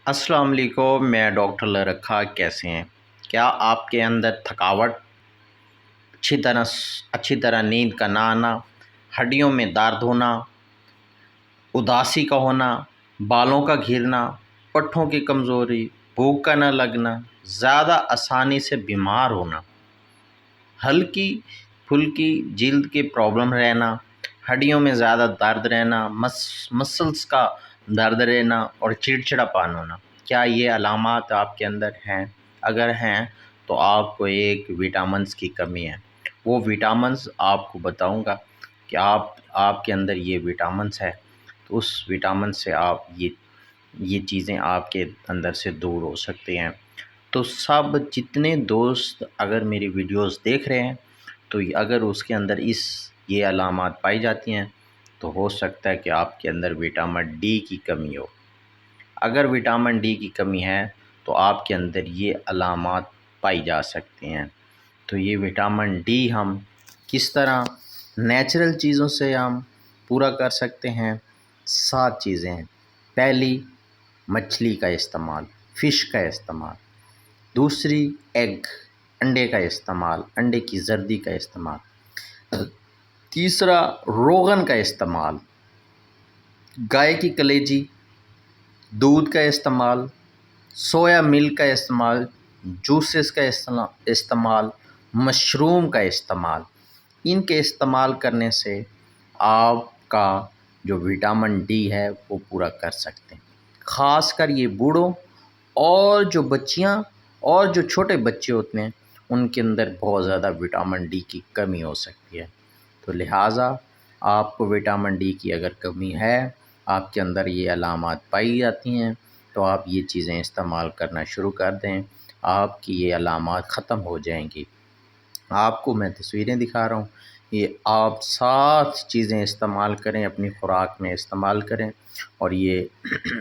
अस्सलाम वालेकुम। मैं डॉक्टर लरखा। कैसे हैं? क्या आपके अंदर थकावट, अच्छी तरह नींद का ना आना, हड्डियों में दर्द होना, उदासी का होना, बालों का घिरना, पट्ठों की कमज़ोरी, भूख का न लगना, ज़्यादा आसानी से बीमार होना, हल्की फुल्की जिल्द की प्रॉब्लम रहना, हड्डियों में ज़्यादा दर्द रहना, मसल्स का दर्द रहना और चिड़चिड़ापन होना, क्या ये अलामात आपके अंदर हैं? अगर हैं तो आपको एक विटामिन्स की कमी है। वो विटामिन्स आपको बताऊंगा कि आपके अंदर ये विटामिन्स है, तो उस विटामिन से आप ये चीज़ें आपके अंदर से दूर हो सकती हैं। तो सब जितने दोस्त अगर मेरी वीडियोस देख रहे हैं, तो अगर उसके अंदर ये अलामात पाई जाती हैं, तो हो सकता है कि आपके अंदर विटामिन डी की कमी हो। अगर विटामिन डी की कमी है तो आपके अंदर ये अलामात पाई जा सकती हैं। तो ये विटामिन डी हम किस तरह नेचुरल चीज़ों से हम पूरा कर सकते हैं? 7 चीज़ें हैं। पहली, मछली का इस्तेमाल, फ़िश का इस्तेमाल। दूसरी, एग, अंडे का इस्तेमाल, अंडे की जर्दी का इस्तेमाल। तीसरा, रोगन का इस्तेमाल, गाय की कलेजी, दूध का इस्तेमाल, सोया मिल्क का इस्तेमाल, जूसेस का इस्तेमाल, मशरूम का इस्तेमाल। इनके इस्तेमाल करने से आपका जो विटामिन डी है वो पूरा कर सकते हैं। ख़ासकर ये बूढ़ों और जो बच्चियां और जो छोटे बच्चे होते हैं, उनके अंदर बहुत ज़्यादा विटामिन डी की कमी हो सकती है। तो लिहाजा आपको विटामिन डी की अगर कमी है, आपके अंदर ये अलामात पाई जाती हैं, तो आप ये चीज़ें इस्तेमाल करना शुरू कर दें, आपकी ये अलामात ख़त्म हो जाएंगी। आपको मैं तस्वीरें दिखा रहा हूँ, ये आप 7 चीज़ें इस्तेमाल करें, अपनी खुराक में इस्तेमाल करें, और ये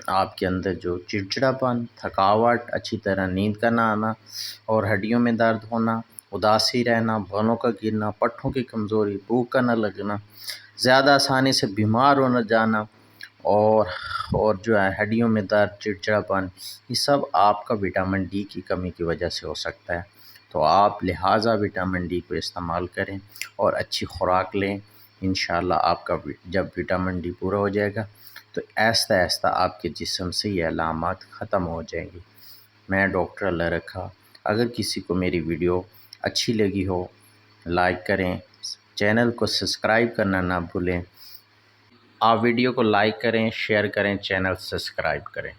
आपके अंदर जो चिड़चिड़ापन, थकावट, अच्छी तरह नींद का ना आना और हड्डियों में दर्द होना, उदासी रहना, बालों का गिरना, पट्ठों की कमज़ोरी, भूख का न लगना, ज़्यादा आसानी से बीमार होना जाना और जो है हड्डियों में दर्द, चिड़चिड़ापन, ये सब आपका विटामिन डी की कमी की वजह से हो सकता है। तो आप लिहाजा विटामिन डी को इस्तेमाल करें और अच्छी खुराक लें। इंशाअल्लाह आपका जब विटामिन डी पूरा हो जाएगा, तो आहिस्ता आहिस्ता आपके जिस्म से ये अलामात ख़त्म हो जाएंगी। मैं डॉक्टर अल्लाह रखा। अगर किसी को मेरी वीडियो अच्छी लगी हो, लाइक करें, चैनल को सब्सक्राइब करना ना भूलें। आप वीडियो को लाइक करें, शेयर करें, चैनल सब्सक्राइब करें।